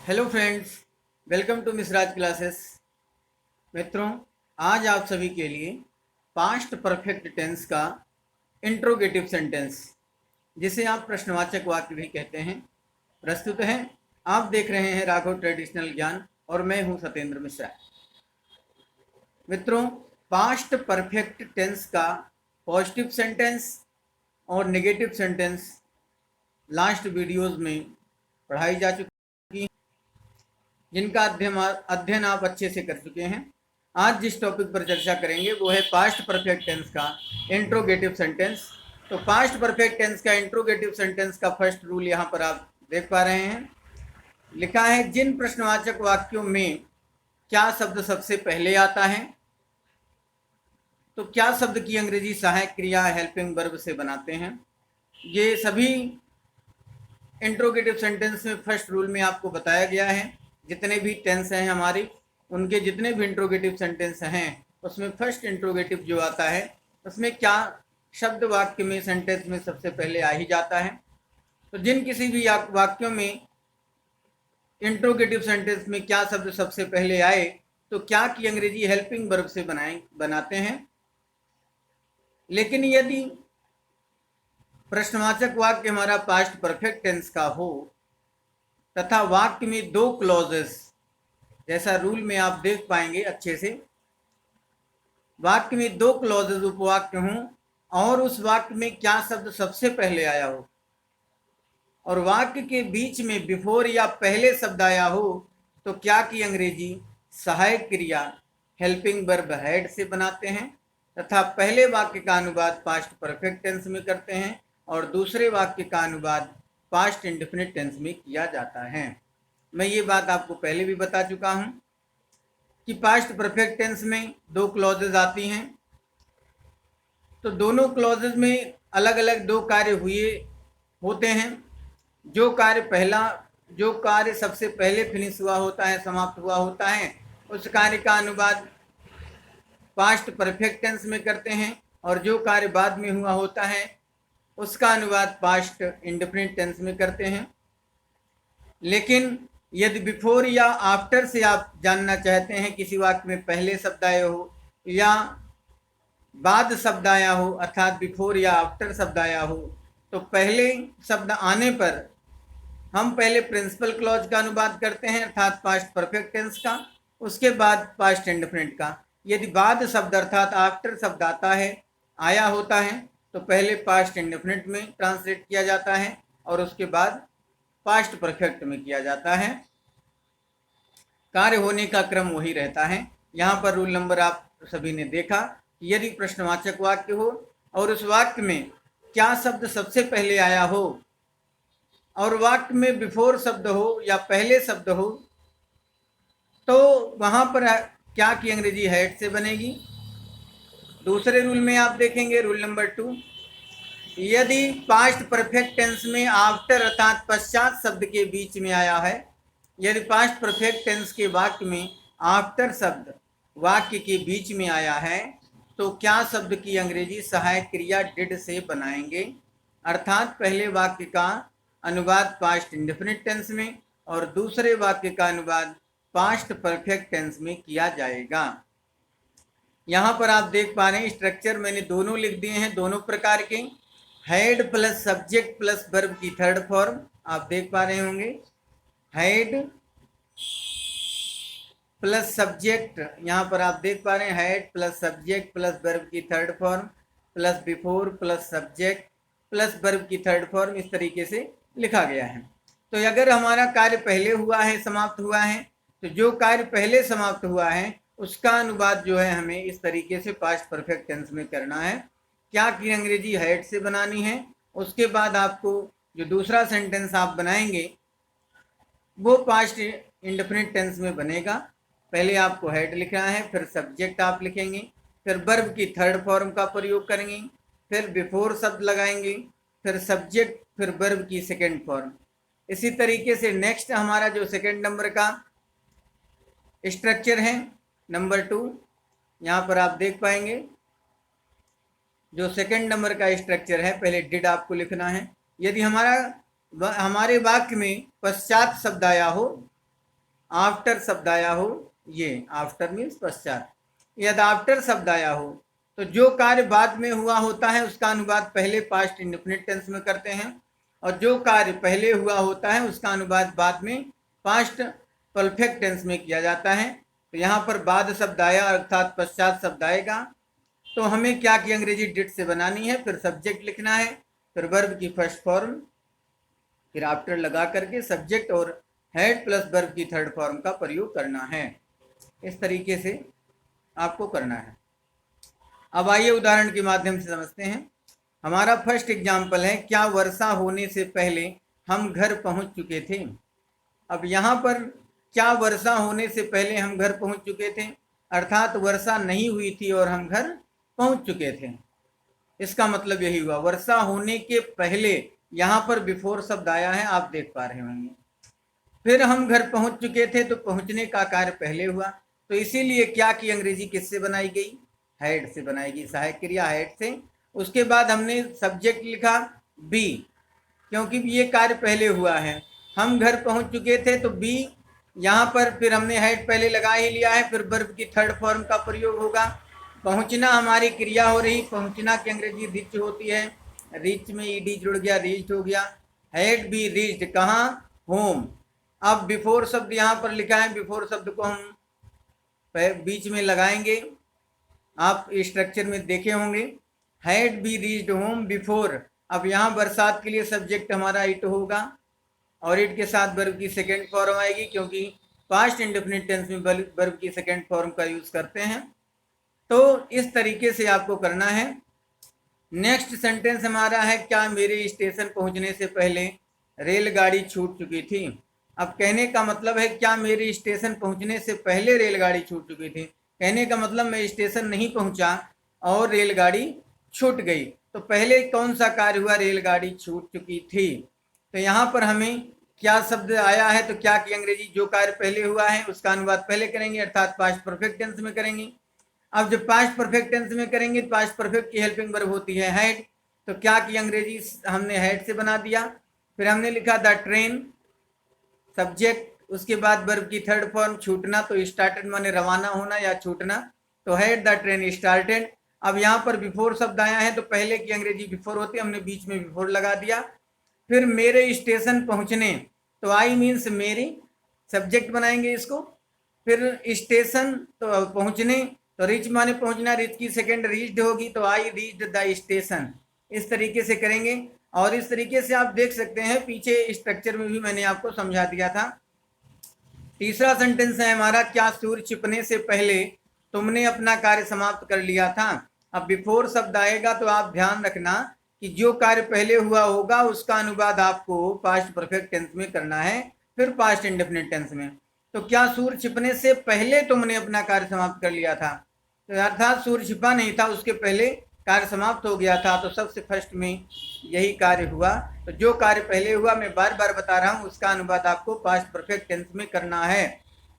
Hello friends, welcome to मिसराज classes. मित्रों, आज आप सभी के लिए पास्ट परफेक्ट टेंस का इंट्रोगेटिव सेंटेंस, जिसे आप प्रश्नवाचक वाक्य भी कहते हैं, प्रस्तुत है। आप देख रहे हैं राघव ट्रेडिशनल ज्ञान और मैं हूं सत्येंद्र मिश्रा। मित्रों, पास्ट परफेक्ट टेंस का पॉजिटिव सेंटेंस और नेगेटिव सेंटेंस लास्ट वीडियोस में पढ़ाई जा चुकी है, जिनका अध्ययन आप अच्छे से कर चुके हैं। आज जिस टॉपिक पर चर्चा करेंगे वो है पास्ट परफेक्ट टेंस का इंट्रोगेटिव सेंटेंस। तो पास्ट परफेक्ट टेंस का इंट्रोगेटिव सेंटेंस का फर्स्ट रूल यहाँ पर आप देख पा रहे हैं। लिखा है, जिन प्रश्नवाचक वाक्यों में क्या शब्द सबसे पहले आता है, तो क्या शब्द की अंग्रेजी सहायक क्रिया हेल्पिंग वर्ब से बनाते हैं। ये सभी इंट्रोगेटिव सेंटेंस में फर्स्ट रूल में आपको बताया गया है। जितने भी टेंस हैं हमारी, उनके जितने भी इंट्रोगेटिव सेंटेंस हैं, उसमें फर्स्ट इंट्रोगेटिव जो आता है उसमें क्या शब्द वाक्य में सेंटेंस में सबसे पहले आ ही जाता है। तो जिन किसी भी वाक्यों में इंट्रोगेटिव सेंटेंस में क्या शब्द सबसे पहले आए, तो क्या की अंग्रेजी हेल्पिंग वर्ब से बनाते हैं। लेकिन यदि प्रश्नवाचक वाक्य हमारा पास्ट परफेक्ट टेंस का हो तथा वाक्य में दो क्लॉजेस, जैसा रूल में आप देख पाएंगे अच्छे से, वाक्य में दो क्लॉजेस उपवाक्य हों और उस वाक्य में क्या शब्द सबसे पहले आया हो और वाक्य के बीच में बिफोर या पहले शब्द आया हो, तो क्या की अंग्रेजी सहायक क्रिया हेल्पिंग वर्ब हैड से बनाते हैं तथा पहले वाक्य का अनुवाद पास्ट परफेक्ट टेंस में करते हैं और दूसरे वाक्य का अनुवाद पास्ट इंडेफिनिट टेंस में किया जाता है। मैं ये बात आपको पहले भी बता चुका हूं कि पास्ट परफेक्ट टेंस में दो क्लॉजेज आती हैं। तो दोनों क्लॉजेज में अलग अलग दो कार्य हुए होते हैं। जो कार्य सबसे पहले फिनिश हुआ होता है, समाप्त हुआ होता है, उस कार्य का अनुवाद पास्ट परफेक्ट टेंस में करते हैं और जो कार्य बाद में हुआ होता है उसका अनुवाद पास्ट इंडेफिनिट टेंस में करते हैं। लेकिन यदि बिफोर या आफ्टर से आप जानना चाहते हैं किसी वाक्य में पहले शब्द आए हो या बाद शब्द आया हो, अर्थात बिफोर या आफ्टर शब्द आया हो, तो पहले शब्द आने पर हम पहले प्रिंसिपल क्लॉज का अनुवाद करते हैं, अर्थात पास्ट परफेक्ट टेंस का, उसके बाद पास्ट इंडेफिनिट का। यदि बाद शब्द अर्थात आफ्टर शब्द आता है, आया होता है, तो पहले पास्ट इंडेफिनिट में ट्रांसलेट किया जाता है और उसके बाद पास्ट परफेक्ट में किया जाता है। कार्य होने का क्रम वही रहता है। यहाँ पर रूल नंबर आप सभी ने देखा कि यदि प्रश्नवाचक वाक्य हो और उस वाक्य में क्या शब्द सबसे पहले आया हो और वाक्य में बिफोर शब्द हो या पहले शब्द हो, तो वहां पर क्या की अंग्रेजी हैड से बनेगी। दूसरे रूल में आप देखेंगे, रूल नंबर 2, यदि पास्ट परफेक्ट टेंस में आफ्टर अर्थात पश्चात शब्द के बीच में आया है, यदि पास्ट परफेक्ट टेंस के वाक्य में आफ्टर शब्द वाक्य के बीच में आया है, तो क्या शब्द की अंग्रेजी सहायक क्रिया डिड से बनाएंगे, अर्थात पहले वाक्य का अनुवाद पास्ट इंडेफिनिट टेंस में और दूसरे वाक्य का अनुवाद पास्ट परफेक्ट टेंस में किया जाएगा। यहाँ पर आप देख पा रहे हैं स्ट्रक्चर मैंने दोनों लिख दिए हैं, दोनों प्रकार के। Had plus subject plus verb की थर्ड फॉर्म आप देख पा रहे होंगे। हैड प्लस सब्जेक्ट, यहाँ पर आप देख पा रहे हैं had plus subject plus verb की third form plus before plus subject plus verb की थर्ड फॉर्म, इस तरीके से लिखा गया है। तो अगर हमारा कार्य पहले हुआ है, समाप्त हुआ है, तो जो कार्य पहले समाप्त हुआ है उसका अनुवाद जो है हमें इस तरीके से पास्ट परफेक्ट टेंस में करना है। क्या की अंग्रेजी हैड से बनानी है। उसके बाद आपको जो दूसरा सेंटेंस आप बनाएंगे वो पास्ट इंडेफिनिट टेंस में बनेगा। पहले आपको हेड लिखना है, फिर सब्जेक्ट आप लिखेंगे, फिर वर्ब की थर्ड फॉर्म का प्रयोग करेंगे, फिर बिफोर शब्द लगाएंगे, फिर सब्जेक्ट, फिर वर्ब की सेकेंड फॉर्म। इसी तरीके से नेक्स्ट हमारा जो सेकेंड नंबर का स्ट्रक्चर है, नंबर 2, यहाँ पर आप देख पाएंगे जो सेकेंड नंबर का स्ट्रक्चर है, पहले डिड आपको लिखना है। यदि हमारे वाक्य में पश्चात शब्द आया हो, आफ्टर शब्द आया हो, ये आफ्टर मीन्स पश्चात, यदि आफ्टर शब्द आया हो तो जो कार्य बाद में हुआ होता है उसका अनुवाद पहले पास्ट इंडेफिनिट टेंस में करते हैं, और जो कार्य पहले हुआ होता है उसका अनुवाद बाद में पास्ट परफेक्ट टेंस में किया जाता है। तो यहाँ पर बाद शब्द आया अर्थात पश्चात शब्द आएगा, तो हमें क्या की अंग्रेजी डिड से बनानी है, फिर सब्जेक्ट लिखना है, फिर वर्ब की फर्स्ट फॉर्म, फिर आफ्टर लगा करके सब्जेक्ट और हेड प्लस वर्ब की थर्ड फॉर्म का प्रयोग करना है। इस तरीके से आपको करना है। अब आइए उदाहरण के माध्यम से समझते हैं। हमारा फर्स्ट एग्जाम्पल है, क्या वर्षा होने से पहले हम घर पहुंच चुके थे। अब यहाँ पर क्या वर्षा होने से पहले हम घर पहुंच चुके थे, अर्थात वर्षा नहीं हुई थी और हम घर पहुंच चुके थे। इसका मतलब यही हुआ, वर्षा होने के पहले यहाँ पर बिफोर शब्द आया है, आप देख पा रहे होंगे। फिर हम घर पहुंच चुके थे, तो पहुंचने का कार्य पहले हुआ, तो इसीलिए क्या की अंग्रेजी किससे बनाई गई, हेड से बनाई गई, सहायक क्रिया हेड से। उसके बाद हमने सब्जेक्ट लिखा बी, क्योंकि ये कार्य पहले हुआ है। हम घर पहुंच चुके थे तो बी यहाँ पर, फिर हमने हेड पहले लगा ही लिया है, फिर वर्ब की थर्ड फॉर्म का प्रयोग होगा। पहुंचना हमारी क्रिया हो रही, पहुंचना की अंग्रेजी रीच होती है, रीच में ईडी जुड़ गया, रीच्ड हो गया। हेड बी रीच्ड कहाँ, होम। अब बिफोर शब्द यहाँ पर लिखा है, बिफोर शब्द को हम बीच में लगाएंगे, आप स्ट्रक्चर में देखे होंगे। Had be reached home before, अब यहाँ बरसात के लिए सब्जेक्ट हमारा इट होगा, और इट के साथ वर्ब की सेकेंड फॉर्म आएगी, क्योंकि पास्ट इंडेफिनिट टेंस में वर्ब की सेकेंड फॉर्म का यूज करते हैं। तो इस तरीके से आपको करना है। नेक्स्ट सेंटेंस हमारा है, क्या मेरे स्टेशन पहुंचने से पहले रेलगाड़ी छूट चुकी थी। अब कहने का मतलब है, क्या मेरे स्टेशन पहुंचने से पहले रेलगाड़ी छूट चुकी थी। कहने का मतलब मैं स्टेशन नहीं पहुंचा और रेलगाड़ी छूट गई, तो पहले कौन सा कार्य हुआ, रेलगाड़ी छूट चुकी थी। तो यहाँ पर हमें क्या शब्द आया है, तो क्या की अंग्रेजी जो कार्य पहले हुआ है उसका अनुवाद पहले करेंगे, अर्थात पास्ट परफेक्ट टेंस में करेंगे। अब जब पास्ट परफेक्ट टेंस में करेंगे, पास्ट परफेक्ट की हेल्पिंग वर्ब होती है हैड, तो क्या की अंग्रेजी हमने हैड से बना दिया। फिर हमने लिखा द ट्रेन, सब्जेक्ट, उसके बाद वर्ब की थर्ड फॉर्म छूटना, तो स्टार्टेड माने रवाना होना या छूटना, तो हैड द ट्रेन स्टार्टेड। अब यहाँ पर बिफोर शब्द आया है, तो पहले की अंग्रेजी बिफोर होती है, हमने बीच में बिफोर लगा दिया। फिर मेरे स्टेशन पहुंचने, तो आई मीन्स मेरी, सब्जेक्ट बनाएंगे इसको। फिर स्टेशन तो पहुंचने, तो रिच माने पहुंचना, रिच की सेकेंड रीच्ड होगी, तो आई रीच्ड द स्टेशन। इस तरीके से करेंगे, और इस तरीके से आप देख सकते हैं, पीछे स्ट्रक्चर में भी मैंने आपको समझा दिया था। तीसरा सेंटेंस है हमारा, क्या सूर्य छिपने से पहले तुमने अपना कार्य समाप्त कर लिया था। अब बिफोर शब्द आएगा, तो आप ध्यान रखना कि जो कार्य पहले हुआ होगा उसका अनुवाद आपको पास्ट परफेक्ट टेंस में करना है, फिर पास्ट इंडेफिनिट टेंस में। तो क्या सूर्य छिपने से पहले तुमने अपना कार्य समाप्त कर लिया था, तो अर्थात सूर्य छिपा नहीं था, उसके पहले कार्य समाप्त हो गया था, तो सबसे फर्स्ट में यही कार्य हुआ। तो जो कार्य पहले हुआ, मैं बार बार बता रहा हूँ, उसका अनुवाद आपको पास्ट परफेक्ट टेंस में करना है।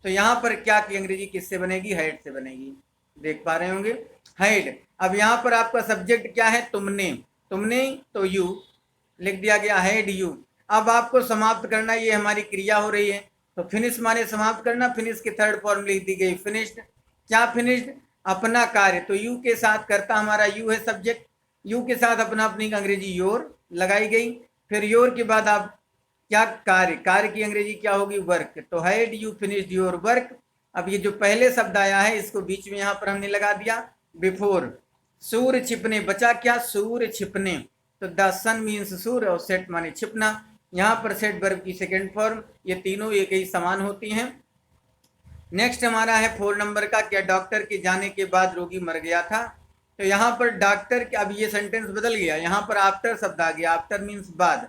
तो यहाँ पर क्या की अंग्रेजी किससे बनेगी, हैड से बनेगी, देख पा रहे होंगे, हैड। अब यहाँ पर आपका सब्जेक्ट क्या है, तुमने, तुमने तो यू लिख दिया गया, हैड यू। अब आपको समाप्त करना, ये हमारी क्रिया हो रही है, तो फिनिश माने समाप्त करना, फिनिश की थर्ड फॉर्म लिख दी गई फिनिश्ड। क्या फिनिश्ड, अपना कार्य, तो यू के साथ करता हमारा यू है सब्जेक्ट, यू के साथ अपना अपनी अंग्रेजी योर लगाई गई। फिर योर के बाद आप क्या कार्य, कार्य की अंग्रेजी क्या होगी, वर्क, तो had you finished your work. अब ये जो पहले शब्द आया है इसको बीच में यहाँ पर हमने लगा दिया बिफोर। सूर्य छिपने, बचा क्या, सूर्य छिपने, तो द सन मीन्स सूर्य, और सेट माने छिपना, यहाँ पर सेट वर्ब की सेकेंड फॉर्म, ये तीनों एक ही समान होती हैं। नेक्स्ट हमारा है 4 नंबर का, क्या डॉक्टर के जाने के बाद रोगी मर गया था। तो यहाँ पर डॉक्टर, अब ये सेंटेंस बदल गया, यहाँ पर आफ्टर शब्द आ गया, आफ्टर मीन्स बाद।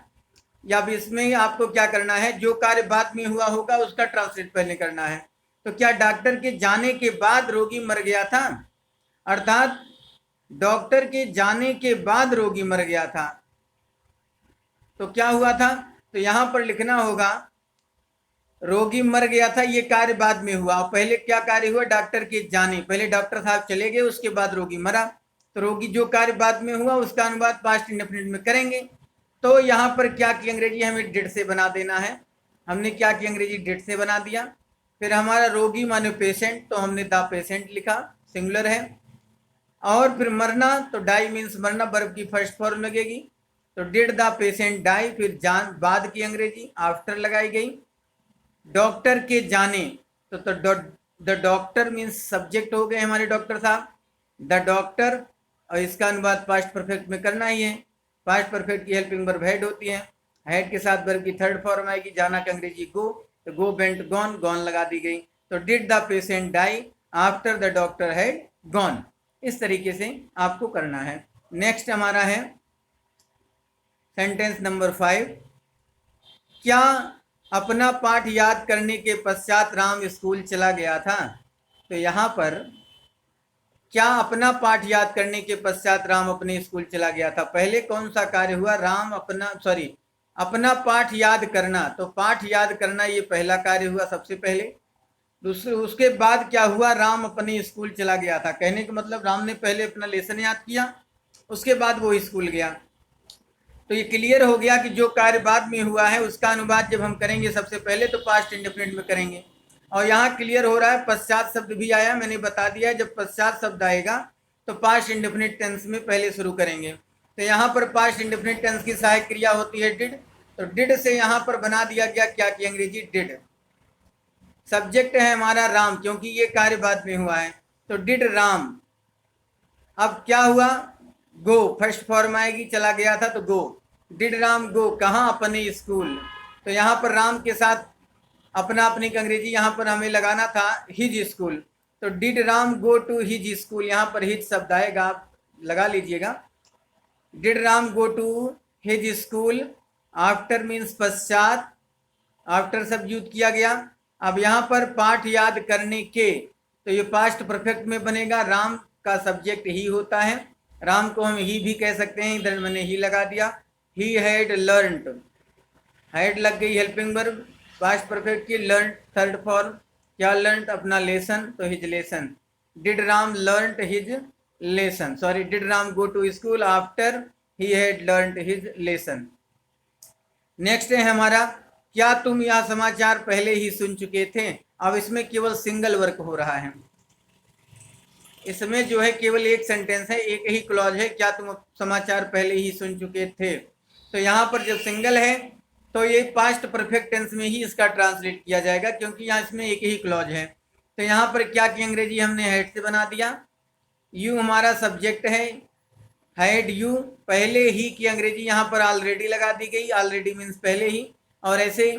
या अब इसमें आपको क्या करना है, जो कार्य बाद में हुआ होगा उसका ट्रांसलेट पहले करना है। तो क्या डॉक्टर के जाने के बाद रोगी मर गया था, अर्थात डॉक्टर के जाने के बाद रोगी मर गया था, तो क्या हुआ था, तो यहाँ पर लिखना होगा रोगी मर गया था, ये कार्य बाद में हुआ, पहले क्या कार्य हुआ, डॉक्टर के जाने, पहले डॉक्टर साहब चले गए, उसके बाद रोगी मरा, तो रोगी जो कार्य बाद में हुआ उसका अनुवाद पास्ट इंडेफिनिट में करेंगे। तो यहाँ पर क्या की अंग्रेजी हमें डिड से बना देना है, हमने क्या की अंग्रेजी डिड से बना दिया। फिर हमारा रोगी माने पेशेंट, तो हमने द पेशेंट लिखा, सिंगुलर है। और फिर मरना, तो डाई मीन्स मरना, वर्ब की फर्स्ट फॉर्म लगेगी, तो डिड द पेशेंट डाई, फिर जान बाद की अंग्रेजी आफ्टर लगाई गई। डॉक्टर के जाने, तो द डॉक्टर मीन्स सब्जेक्ट हो गए हमारे डॉक्टर साहब, द डॉक्टर, और इसका अनुवाद पास्ट परफेक्ट में करना ही है। पास्ट परफेक्ट की हेल्पिंग वर्ब हेड होती है, हेड के साथ वर्ब की थर्ड फॉर्म आएगी, जाना का अंग्रेजी गो, तो गो वेंट गॉन, गॉन लगा दी गई, तो did the patient die after the doctor had gone. इस तरीके से आपको करना है। नेक्स्ट हमारा है सेंटेंस नंबर 5। क्या अपना पाठ याद करने के पश्चात राम स्कूल चला गया था? तो यहाँ पर क्या अपना पाठ याद करने के पश्चात राम अपने स्कूल चला गया था, पहले कौन सा कार्य हुआ? राम अपना पाठ याद करना, तो पाठ याद करना ये पहला कार्य हुआ सबसे पहले। दूसरे उसके बाद क्या हुआ? राम अपने स्कूल चला गया था, कहने का मतलब राम ने पहले अपना लेसन याद किया, उसके बाद वो स्कूल गया। तो ये क्लियर हो गया कि जो कार्य बाद में हुआ है उसका अनुवाद जब हम करेंगे सबसे पहले तो पास्ट इंडेफिनिट में करेंगे। और यहाँ क्लियर हो रहा है पश्चात शब्द भी आया, मैंने बता दिया जब पश्चात शब्द आएगा तो पास्ट इंडेफिनिट टेंस में पहले शुरू करेंगे। तो यहाँ पर पास्ट इंडेफिनिट टेंस की सहायक क्रिया होती है डिड, तो डिड से यहाँ पर बना दिया गया क्या की अंग्रेजी डिड। सब्जेक्ट है हमारा राम, क्योंकि ये कार्य बाद में हुआ है, तो डिड राम। अब क्या हुआ? गो फर्स्ट फॉर्म आएगी, चला गया था तो गो, डिड राम गो कहाँ? अपने स्कूल। तो यहाँ पर राम के साथ अपना अपनी अंग्रेजी यहाँ पर हमें लगाना था हिज स्कूल, तो did Ram go to his school, यहाँ पर हिज शब्द आएगा, आप लगा लीजिएगा। Did Ram go to his school, after means पश्चात, आफ्टर शब्द यूज किया गया। अब यहाँ पर पाठ याद करने के, तो ये पास्ट परफेक्ट में बनेगा, राम का सब्जेक्ट ही होता है, राम को हम ही भी कह सकते हैं, इधर मैंने ही लगा दिया। ही हैड लर्नड, हैड लग गई हेल्पिंग वर्ब पास्ट परफेक्ट की, लर्न थर्ड फॉर्म, क्या लर्न? अपना लेसन, तो his lesson. Did Ram learn his lesson, sorry did Ram go to school after he had learn his lesson. Next है हमारा क्या तुम यह समाचार पहले ही सुन चुके थे? अब इसमें केवल सिंगल वर्क हो रहा है, इसमें जो है केवल एक सेंटेंस है, एक ही क्लॉज है, क्या तुम समाचार पहले ही सुन चुके थे। तो यहाँ पर जब सिंगल है तो ये पास्ट परफेक्ट टेंस में ही इसका ट्रांसलेट किया जाएगा, क्योंकि यहाँ इसमें एक ही क्लॉज है। तो यहाँ पर क्या की अंग्रेजी हमने हैड से बना दिया, यू हमारा सब्जेक्ट है, हैड यू, पहले ही की अंग्रेजी यहाँ पर ऑलरेडी लगा दी गई, ऑलरेडी मीन्स पहले ही, और ऐसे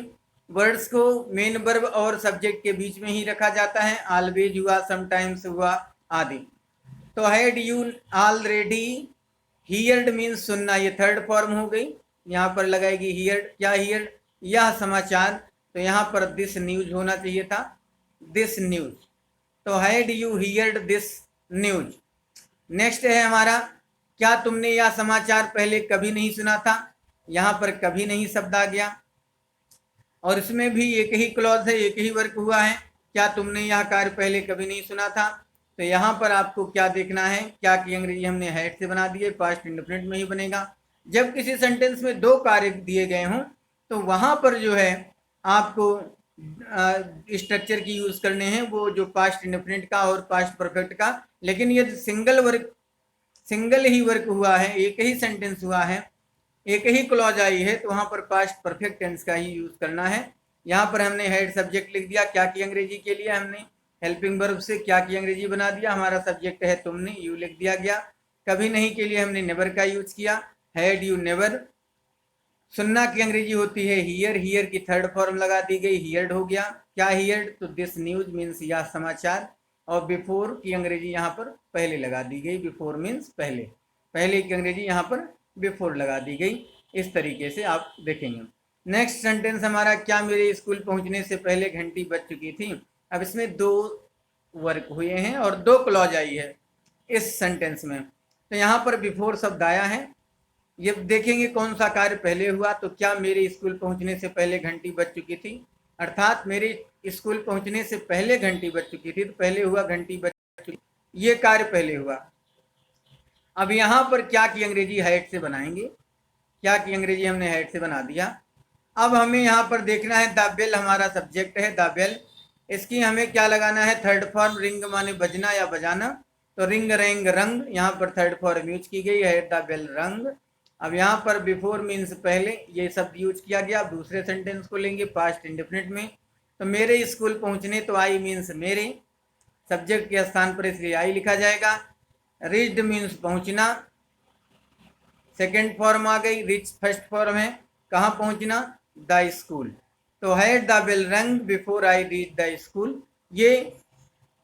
वर्ड्स को मेन वर्ब और सब्जेक्ट के बीच में ही रखा जाता है, ऑलवेज हुआ, समटाइम्स हुआ आदि। तो had you already heard means सुनना, ये थर्ड फॉर्म हो गई, यहाँ पर लगाएगी हियर्ड, क्या हियर्ड? यह समाचार, तो यहाँ पर दिस न्यूज होना चाहिए था, दिस न्यूज, तो had you heard this news. Next है हमारा क्या तुमने यह समाचार पहले कभी नहीं सुना था, यहाँ पर कभी नहीं शब्द आ गया, और इसमें भी एक ही क्लॉज है, एक ही वर्क हुआ है, क्या तुमने यह कार्य पहले कभी नहीं सुना था। तो यहाँ पर आपको क्या देखना है, क्या की अंग्रेजी हमने हैड से बना दी है, पास्ट इंडेफिनिट में ही बनेगा। जब किसी सेंटेंस में दो कार्य दिए गए हों तो वहाँ पर जो है आपको स्ट्रक्चर की यूज करने हैं, वो जो पास्ट इंडेफिनिट का और पास्ट परफेक्ट का। लेकिन ये सिंगल ही वर्क हुआ है, एक ही सेंटेंस हुआ है, एक ही क्लॉज आई है, तो वहाँ पर पास्ट परफेक्ट टेंस का ही यूज करना है। यहाँ पर हमने हेड सब्जेक्ट लिख दिया, क्या की अंग्रेजी के लिए हमने हेल्पिंग वर्ब से क्या की अंग्रेजी बना दिया, हमारा सब्जेक्ट है तुमने, यू लिख दिया गया। कभी नहीं के लिए हमने नेवर का यूज किया, हैड यू नेवर। सुनना की अंग्रेजी होती है हियर, हियर की थर्ड फॉर्म लगा दी गई, हियर्ड हो गया, क्या हियर्ड? तो दिस न्यूज मीन्स यह समाचार, और बिफोर की अंग्रेजी यहाँ पर पहले लगा दी गई, बिफोर मीन्स पहले, पहले की अंग्रेजी यहाँ पर बिफोर लगा दी गई। इस तरीके से आप देखेंगे। नेक्स्ट सेंटेंस हमारा क्या मेरे स्कूल पहुंचने से पहले घंटी बज चुकी थी। अब इसमें दो वर्क हुए हैं और दो क्लॉज आई है इस सेंटेंस में। तो यहाँ पर बिफोर शब्द आया है, ये देखेंगे कौन सा कार्य पहले हुआ, तो क्या मेरे स्कूल पहुंचने से पहले घंटी बज चुकी थी, अर्थात मेरे स्कूल पहुंचने से पहले घंटी बज चुकी थी, तो पहले हुआ घंटी बज चुकी, ये कार्य पहले हुआ। अब यहाँ पर क्या की अंग्रेजी हैड से बनाएंगे, क्या की अंग्रेजी हमने हैड से बना दिया। अब हमें यहाँ पर देखना है द बेल हमारा सब्जेक्ट है, द बेल, इसकी हमें क्या लगाना है, थर्ड फॉर्म। रिंग माने बजना या बजाना, तो रिंग रेंग रंग, यहाँ पर थर्ड फॉर्म यूज की गई है, द बेल रंग। अब यहाँ पर बिफोर मीन्स पहले, ये शब्द यूज किया गया। अब दूसरे सेंटेंस को लेंगे पास्ट इंडेफिनिट में, तो मेरे स्कूल पहुंचने, तो आई मीन्स मेरे, सब्जेक्ट के स्थान पर इसलिए आई लिखा जाएगा। रीच्ड मीन्स पहुंचना, सेकेंड फॉर्म आ गई। रिच फर्स्ट फॉर्म है, कहाँ पहुंचना, द स्कूल। तो हैड द बेल रंग before I reach the school, ये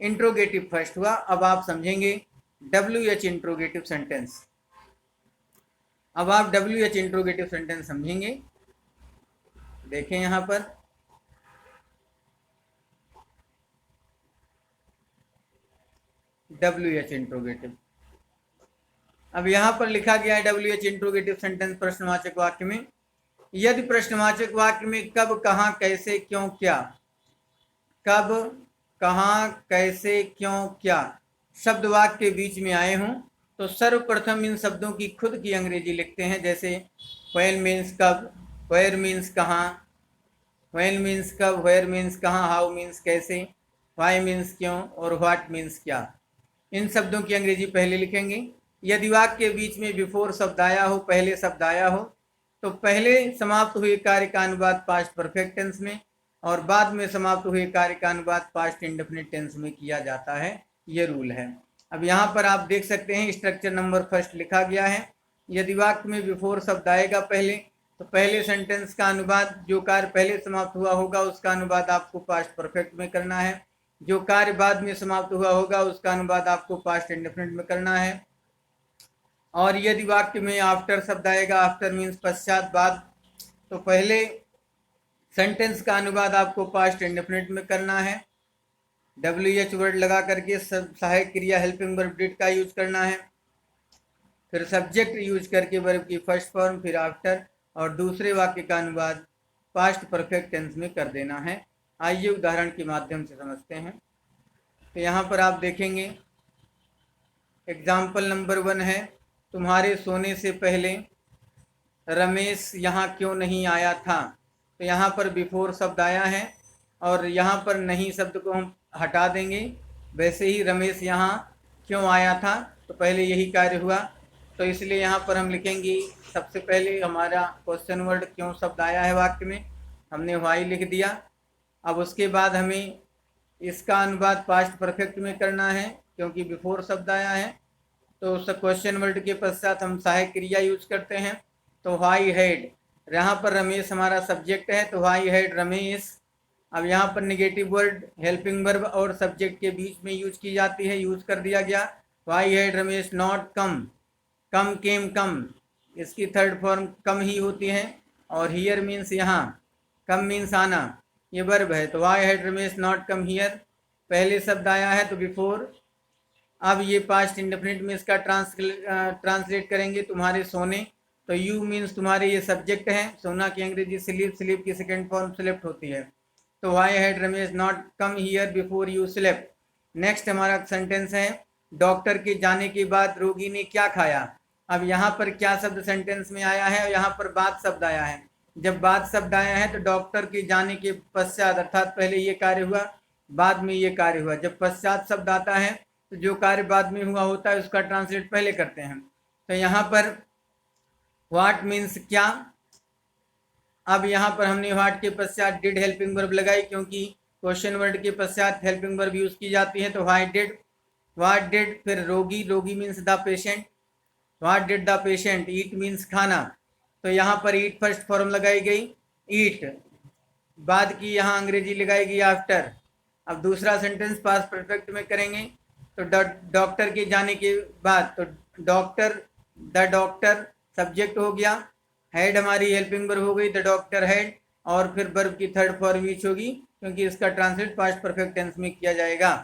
इंट्रोगेटिव फर्स्ट हुआ। अब आप समझेंगे WH इंट्रोगेटिव सेंटेंस। अब आप WH इंट्रोगेटिव सेंटेंस समझेंगे। देखें यहां पर WH इंट्रोगेटिव। अब यहां पर लिखा गया है WH इंट्रोगेटिव सेंटेंस प्रश्नवाचक वाक्य में। यदि प्रश्नवाचक वाक्य में कब, कहां, कैसे, क्यों, क्या, कब, कहां, कैसे, क्यों, क्या शब्द वाक्य के बीच में आए हों, तो सर्वप्रथम इन शब्दों की खुद की अंग्रेजी लिखते हैं। जैसे व्हेन मीन्स कब, वेयर मीन्स कहाँ, व्हेन मीन्स कब, वेयर मीन्स कहाँ, हाउ मीन्स कैसे, व्हाई मीन्स क्यों, और व्हाट मीन्स क्या। इन शब्दों की अंग्रेजी पहले लिखेंगे। यदि वाक्य के बीच में बिफोर शब्द आया हो, पहले शब्द आया हो, तो पहले समाप्त हुए कार्य का अनुवाद पास्ट परफेक्ट टेंस में और बाद में समाप्त हुए कार्य का अनुवाद पास्ट इंडेफिनिट टेंस में किया जाता है। ये रूल है। अब यहाँ पर आप देख सकते हैं स्ट्रक्चर नंबर फर्स्ट लिखा गया है। यदि वाक्य में बिफोर शब्द आएगा पहले, तो पहले सेंटेंस का अनुवाद, जो कार्य पहले समाप्त हुआ होगा उसका अनुवाद आपको पास्ट परफेक्ट में करना है। जो कार्य बाद में समाप्त हुआ होगा उसका अनुवाद आपको पास्ट इंडेफिनिट में करना है। और यदि वाक्य में आफ्टर शब्द आएगा, आफ्टर मीन्स पश्चात, बाद, तो पहले सेंटेंस का अनुवाद आपको पास्ट इंडेफिनिट में करना है। WH वर्ड लगा करके सहायक क्रिया हेल्पिंग वर्ब डिड का यूज करना है। फिर सब्जेक्ट यूज करके वर्ब की फर्स्ट फॉर्म, फिर आफ्टर, और दूसरे वाक्य का अनुवाद पास्ट परफेक्ट टेंस में कर देना है। आइए उदाहरण के माध्यम से समझते हैं। तो यहाँ पर आप देखेंगे एग्जाम्पल नंबर 1 है, तुम्हारे सोने से पहले रमेश यहाँ क्यों नहीं आया था। तो यहाँ पर बिफोर शब्द आया है और यहाँ पर नहीं शब्द को हम हटा देंगे। वैसे ही रमेश यहाँ क्यों आया था, तो पहले यही कार्य हुआ, तो इसलिए यहाँ पर हम लिखेंगे सबसे पहले हमारा क्वेश्चन वर्ड क्यों शब्द आया है वाक्य में, हमने व्हाई लिख दिया। अब उसके बाद हमें इसका अनुवाद पास्ट परफेक्ट में करना है क्योंकि बिफोर शब्द आया है। तो उस क्वेश्चन वर्ड के पश्चात हम सहायक क्रिया यूज करते हैं। तो व्हाई हैड, यहाँ पर रमेश हमारा सब्जेक्ट है, तो व्हाई हैड रमेश। अब यहाँ पर नेगेटिव वर्ड हेल्पिंग वर्ब और सब्जेक्ट के बीच में यूज की जाती है, यूज कर दिया गया। Why had Ramesh not come, come came come, इसकी थर्ड फॉर्म कम ही होती है। और हियर मीन्स यहाँ, कम मीन्स आना, ये वर्ब है। तो why had Ramesh not come here, पहले शब्द आया है तो बिफोर। अब ये पास्ट इंडेफिनिट में इसका ट्रांसलेट करेंगे, तुम्हारे सोने, तो यू मीन्स तुम्हारे, ये सब्जेक्ट है। सोना की अंग्रेजी स्लीप, स्लीप की सेकेंड फॉर्म स्लेप्ट होती है। तो why had Ramesh not come here before you slept. Next हमारा सेंटेंस है, डॉक्टर के जाने के बाद रोगी ने क्या खाया। अब यहाँ पर क्या शब्द सेंटेंस में आया है और यहाँ पर बाद शब्द आया है। जब बाद शब्द आया है तो डॉक्टर के जाने के पश्चात, अर्थात पहले ये कार्य हुआ, बाद में ये कार्य हुआ। जब पश्चात शब्द आता है तो जो कार्य बाद में हुआ होता है उसका ट्रांसलेट पहले करते हैं। तो यहाँ पर व्हाट मीन्स क्या। अब यहाँ पर हमने व्हाट के पश्चात डिड हेल्पिंग वर्ब लगाई क्योंकि क्वेश्चन वर्ड के पश्चात हेल्पिंग वर्ब यूज की जाती है। तो व्हाई डिड, व्हाट डिड, फिर रोगी, रोगी means the patient, what did the patient eat means खाना। तो यहाँ पर ईट फर्स्ट फॉर्म लगाई गई, ईट, बाद की यहाँ अंग्रेजी लगाएगी आफ्टर। अब दूसरा सेंटेंस पास्ट परफेक्ट में करेंगे, तो डॉक्टर के जाने के बाद, तो डॉक्टर, द डॉक्टर सब्जेक्ट हो गया, हेड हमारी हेल्पिंग वर्ब हो गई, द डॉक्टर हेड, और फिर वर्ब की थर्ड फॉर्म यूज होगी क्योंकि इसका ट्रांसलेट पास्ट परफेक्ट टेंस में किया जाएगा।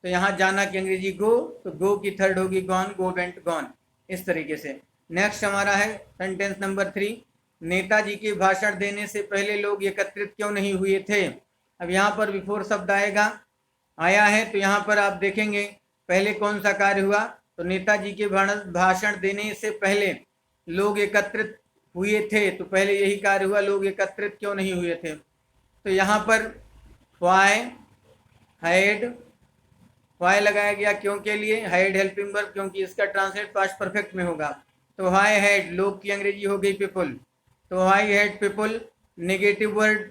तो यहाँ जाना की अंग्रेजी गो, तो गो की थर्ड होगी गॉन, गो वेंट गॉन, इस तरीके से। नेक्स्ट हमारा है सेंटेंस नंबर 3, नेताजी के भाषण देने से पहले लोग एकत्रित क्यों नहीं हुए थे। अब यहाँ पर बिफोर शब्द आया है, तो यहाँ पर आप देखेंगे पहले कौन सा कार्य हुआ, तो नेताजी के भाषण देने से पहले लोग एकत्रित हुए थे, तो पहले यही कार्य हुआ, लोग एकत्रित क्यों नहीं हुए थे। तो यहाँ पर व्हाई हैड, वाई लगाया गया क्यों के लिए, हैड हेल्पिंग वर्ब क्योंकि इसका ट्रांसलेट पास्ट परफेक्ट में होगा। तो वाई हैड लोग की अंग्रेजी हो गई पीपल, तो why had people negative word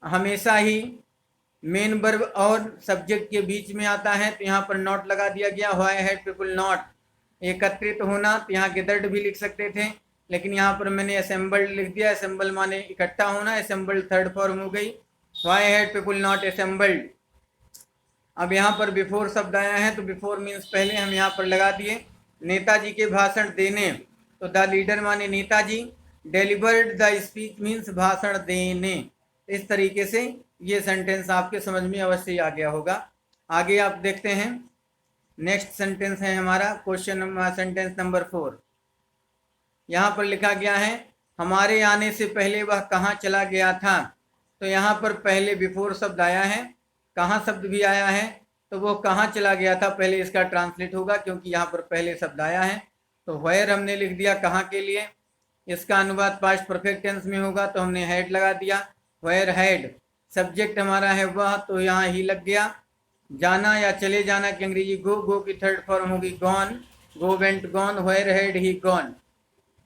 हमेशा ही मेन वर्ब और सब्जेक्ट के बीच में आता है, तो यहाँ पर नॉट लगा दिया गया। व्हाई हैड पीपल नॉट एकत्रित होना, तो यहाँ गैदर्ड भी लिख सकते थे, लेकिन यहाँ पर मैंने असेंबल्ड लिख दिया। असेंबल माने इकट्ठा होना, असेंबल्ड थर्ड फॉर्म हो गई। Why had people not assembled. अब यहाँ पर बिफोर शब्द आया है, तो बिफोर मीन्स पहले, हम यहाँ पर लगा दिए। नेताजी के भाषण देने, तो द लीडर माने Netaji, delivered the speech means भाषण देने। इस तरीके से ये सेंटेंस आपके समझ में अवश्य आ गया होगा। आगे आप देखते हैं, नेक्स्ट सेंटेंस है हमारा क्वेश्चन नंबर सेंटेंस नंबर 4। यहाँ पर लिखा गया है हमारे आने से पहले वह कहाँ चला गया था। तो यहाँ पर पहले बिफोर शब्द आया है, कहाँ शब्द भी आया है, तो वो कहाँ चला गया था पहले इसका ट्रांसलेट होगा, क्योंकि यहाँ पर पहले शब्द आया है। तो वेयर हमने लिख दिया कहाँ के लिए, इसका अनुवाद पास्ट परफेक्ट टेंस में होगा, तो हमने हैड लगा दिया। वेयर हैड सब्जेक्ट हमारा है वह, तो यहाँ ही लग गया। जाना या चले जाना की अंग्रेजी गो, गो की थर्ड फॉर्म होगी gone, go went gone, where had he gone.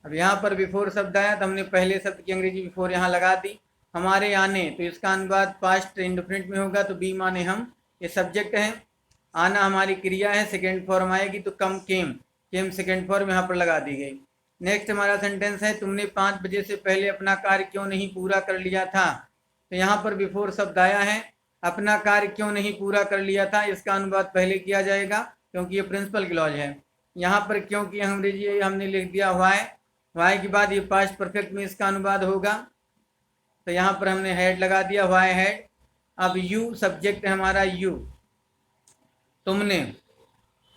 अब यहाँ पर बिफोर शब्द आया, तो हमने पहले शब्द की अंग्रेजी बिफोर यहाँ लगा दी। हमारे आने, तो इसका अनुवाद पास्ट इंडेफिनिट में होगा, तो बी माने हम, ये सब्जेक्ट है। आना हमारी क्रिया है, सेकेंड फॉर्म आएगी, तो कम केम, केम सेकेंड फॉर्म यहाँ पर लगा दी गई। नेक्स्ट हमारा सेंटेंस है तुमने 5 बजे से पहले अपना कार्य क्यों नहीं पूरा कर लिया था। तो यहाँ पर बिफोर शब्द आया है, अपना कार्य क्यों नहीं पूरा कर लिया था, इसका अनुवाद पहले किया जाएगा, क्योंकि ये प्रिंसिपल क्लॉज है। यहाँ पर क्योंकि अंग्रेजी हमने लिख दिया वाई, वाई के बाद ये पास्ट परफेक्ट में इसका अनुवाद होगा, तो यहाँ पर हमने हैड लगा दिया, वाई हैड। अब यू सब्जेक्ट है हमारा, यू तुमने,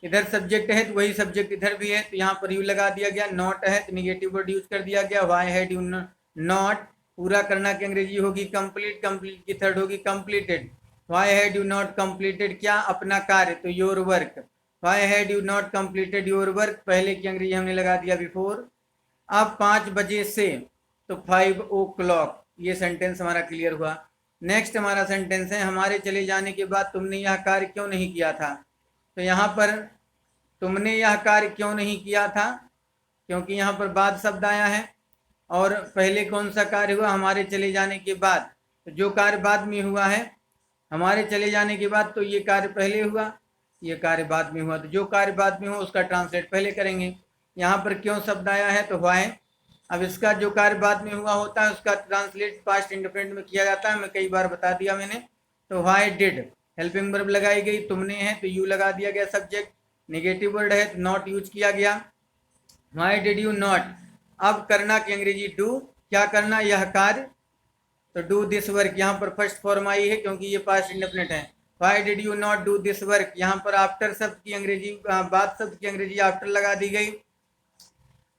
इधर सब्जेक्ट है तो वही सब्जेक्ट इधर भी है, तो यहाँ पर यू लगा दिया गया। नॉट है तो निगेटिव वर्ड यूज कर दिया गया, वाई हैड यू नॉट। पूरा करना की अंग्रेजी होगी कंप्लीट, कंप्लीट की थर्ड होगी completed. Why had you not completed क्या, अपना कार्य, तो your work. Why had you not completed your work, पहले की अंग्रेजी हमने लगा दिया बिफोर। अब 5 बजे से, तो 5 o'clock, ये सेंटेंस हमारा क्लियर हुआ। नेक्स्ट हमारा सेंटेंस है हमारे चले जाने के बाद तुमने यह कार्य क्यों नहीं किया था। तो यहाँ पर तुमने यह कार्य क्यों नहीं किया था, क्योंकि यहाँ पर बाद शब्द आया है, और पहले कौन सा कार्य हुआ, हमारे चले जाने के बाद। तो जो कार्य बाद में हुआ है हमारे चले जाने के बाद, तो ये कार्य पहले हुआ, ये कार्य बाद में हुआ, तो जो कार्य बाद में हुआ उसका ट्रांसलेट पहले करेंगे। यहाँ पर क्यों शब्द आया है, तो वाई। अब इसका जो कार्य बाद में हुआ होता है उसका ट्रांसलेट पास्ट इंडेफिनिट में किया जाता है, मैं कई बार बता दिया मैंने। तो वाई डिड हेल्पिंग वर्ब लगाई गई, तुमने है तो यू लगा दिया गया सब्जेक्ट, नेगेटिव वर्ड है तो नॉट यूज किया गया। वाई डिड यू नॉट, अब करना की अंग्रेजी डू, क्या करना, यह कार्य, तो डू दिस वर्क, यहाँ पर फर्स्ट फॉर्म आई है क्योंकि ये पास्ट इंडेफिनिट है। Why did you not do this work, यहाँ पर आफ्टर शब्द की अंग्रेजी, बाद शब्द की अंग्रेजी आफ्टर लगा दी गई।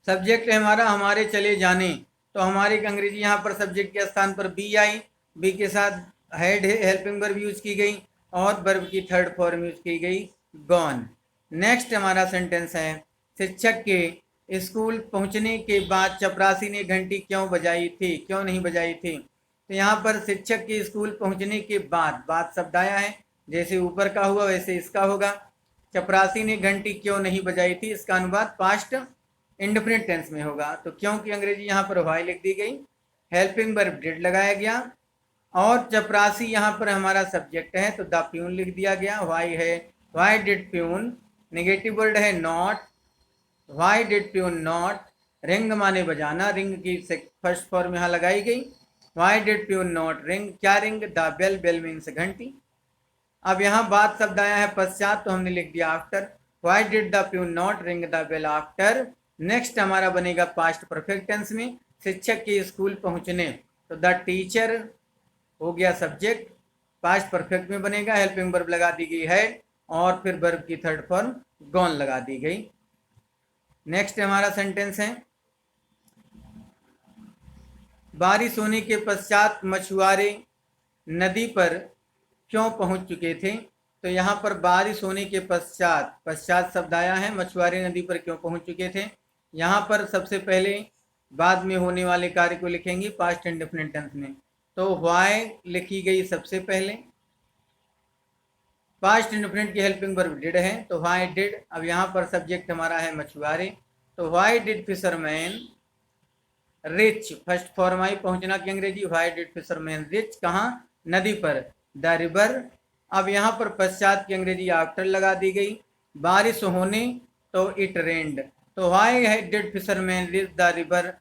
सब्जेक्ट है हमारा हमारे चले जाने, तो हमारे की अंग्रेजी यहाँ पर सब्जेक्ट के स्थान पर बी आई, बी के साथ हैड हेल्पिंग वर्ब यूज की गई, और वर्ब की थर्ड फॉर्म यूज की गई गॉन। नेक्स्ट हमारा सेंटेंस है शिक्षक के स्कूल पहुंचने के बाद चपरासी ने घंटी क्यों बजाई थी, क्यों नहीं बजाई थी। तो यहाँ पर शिक्षक के स्कूल पहुंचने के बाद, बाद शब्द आया है, जैसे ऊपर का हुआ वैसे इसका होगा। चपरासी ने घंटी क्यों नहीं बजाई थी, इसका अनुवाद पास्ट इंडेफिनिट टेंस में होगा, तो क्यों की अंग्रेजी यहाँ पर वाई लिख दी गई, हेल्पिंग वर्ब डिड लगाया गया, और चपरासी यहाँ पर हमारा सब्जेक्ट है तो द प्यून लिख दिया गया। वाई है, why did peon, negative word है not, why did peon not. Ring माने बजाना, रिंग की फर्स्ट फॉर्म यहाँ लगाई गई। Why did peon not ring, क्या ring, the bell, bell means घंटी। अब यहाँ बाद शब्द आया है पश्चात, तो हमने लिख दिया after. Why did the peon not ring the bell after. Next हमारा बनेगा पास्ट परफेक्ट टेंस में, शिक्षक के स्कूल पहुंचने, तो द टीचर हो गया सब्जेक्ट, पास्ट परफेक्ट में बनेगा, हेल्पिंग वर्ब लगा दी गई है, और फिर वर्ब की थर्ड फॉर्म गॉन लगा दी गई। नेक्स्ट हमारा सेंटेंस है बारिश होने के पश्चात मछुआरे नदी पर क्यों पहुंच चुके थे। तो यहाँ पर बारिश होने के पश्चात, पश्चात शब्द आया है, मछुआरे नदी पर क्यों पहुंच चुके थे। यहाँ पर सबसे पहले बाद में होने वाले कार्य को लिखेंगे पास्ट इंडेफिनिट टेंस में, तो व्हाई लिखी गई सबसे पहले, पास्ट इंडेफिनिट की हेल्पिंग वर्ब डिड है, तो व्हाई डिड। अब यहाँ पर सब्जेक्ट हमारा है मछुआरे, तो why did fisherman reach, first form आई पहुंचना की अंग्रेजी, व्हाई डिड फिशरमैन रिच, कहाँ, नदी पर, द रिवर। अब यहाँ पर पश्चात की अंग्रेजी आफ्टर लगा दी गई, बारिश होने तो इट रेन्ड, तो why did fisherman rich the river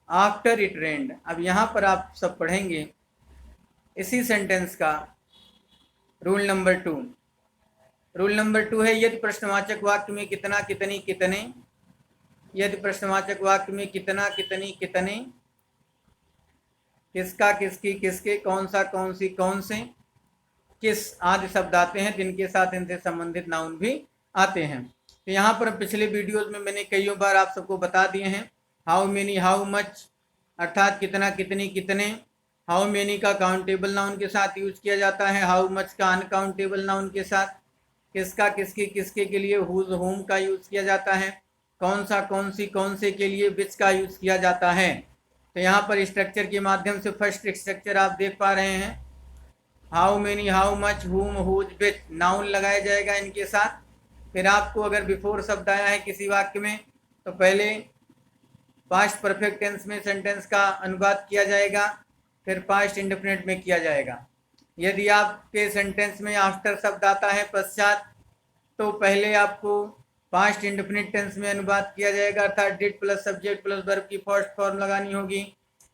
after it रेन्ड। अब यहाँ पर आप सब पढ़ेंगे इसी सेंटेंस का रूल नंबर 2। रूल नंबर 2 है यदि प्रश्नवाचक वाक्य में कितना, कितनी, कितने, यदि प्रश्नवाचक वाक्य में कितना, कितनी, कितने, किसका, किसकी, किसके, कौन सा, कौन सी, कौन से, किस आदि शब्द आते हैं, जिनके साथ इनसे संबंधित नाउन भी आते हैं। तो यहाँ पर पिछले वीडियोस में मैंने कई बार आप सबको बता दिए हैं हाउ मेनी, हाउ मच, अर्थात कितना, कितनी, कितने। हाउ मेनी का काउंटेबल नाउन के साथ यूज किया जाता है, हाउ मच का अनकाउंटेबल नाउन के साथ, किसका, किसकी, किसके के लिए हुज, होम का यूज किया जाता है, कौन सा, कौन सी, कौन से के लिए विच का यूज किया जाता है। तो यहाँ पर स्ट्रक्चर के माध्यम से फर्स्ट स्ट्रक्चर आप देख पा रहे हैं, हाउ मेनी, हाउ मच, हुम, हुज, विच, नाउन लगाया जाएगा इनके साथ। फिर आपको अगर बिफोर शब्द आया है किसी वाक्य में तो पहले पास्ट परफेक्ट टेंस में सेंटेंस का अनुवाद किया जाएगा, फिर पास्ट इंडेफिनिट में किया जाएगा। यदि आपके सेंटेंस में आफ्टर शब्द आता है पश्चात, तो पहले आपको पास्ट इंडेफिनिट टेंस में अनुवाद किया जाएगा, अर्थात did plus subject plus verb की फर्स्ट फॉर्म लगानी होगी।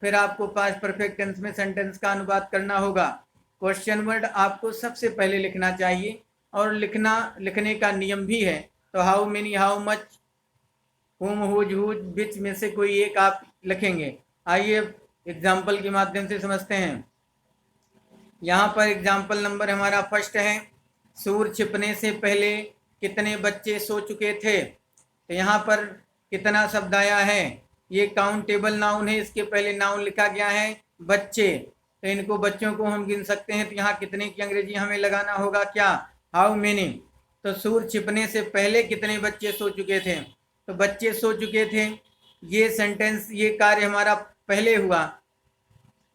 फिर आपको पास्ट परफेक्ट टेंस में सेंटेंस का अनुवाद करना होगा। क्वेश्चन वर्ड आपको सबसे पहले लिखना चाहिए और लिखने का नियम भी है। तो हाउ मेनी, हाउ मच, हुम, हुज, हुज, विच में से कोई एक आप लिखेंगे। आइए एग्जाम्पल के माध्यम से समझते हैं। यहाँ पर एग्जाम्पल नंबर हमारा फर्स्ट है, सूर्य छिपने से पहले कितने बच्चे सो चुके थे। तो यहाँ पर कितना शब्द आया है, ये काउंटेबल नाउन है, इसके पहले नाउन लिखा गया है बच्चे, तो इनको बच्चों को हम गिन सकते हैं। तो यहाँ कितने की अंग्रेजी हमें लगाना होगा क्या, हाउ मेनी। तो सूर्य छिपने से पहले कितने बच्चे सो चुके थे, तो बच्चे सो चुके थे, ये सेंटेंस, ये कार्य हमारा पहले हुआ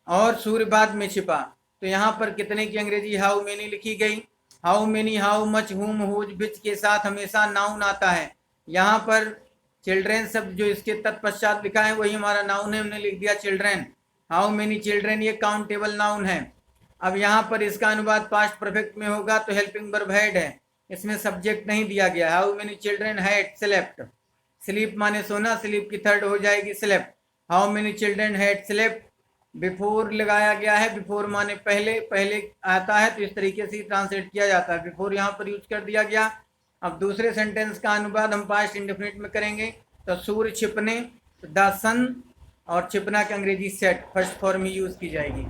और सूर्य बाद में छिपा। तो यहाँ पर कितने की अंग्रेजी हाउ मेनी लिखी गई। हाउ मेनी, हाउ मच, हुम, हुज, विच के साथ हमेशा नाउन आता है। यहाँ पर चिल्ड्रेन शब्द जो इसके तत्पश्चात लिखा है वही हमारा नाउन है, हमने लिख दिया चिल्ड्रेन। हाउ मेनी चिल्ड्रेन ये काउंटेबल नाउन है। अब यहाँ पर इसका अनुवाद पास्ट परफेक्ट में होगा तो हेल्पिंग वर्ब हैड है, इसमें सब्जेक्ट नहीं दिया गया। How many children had slept, sleep माने सोना, स्लीप की थर्ड हो जाएगी slept. How many children had slept, before लगाया गया है, बिफोर माने पहले, पहले आता है तो इस तरीके से ट्रांसलेट किया जाता है, बिफोर यहाँ पर यूज कर दिया गया। अब दूसरे सेंटेंस का अनुवाद हम पास्ट इंडेफिनिट में करेंगे, तो सूर्य छिपने, द सन, और छिपना की अंग्रेजी सेट, फर्स्ट फॉर्म ही यूज की जाएगी,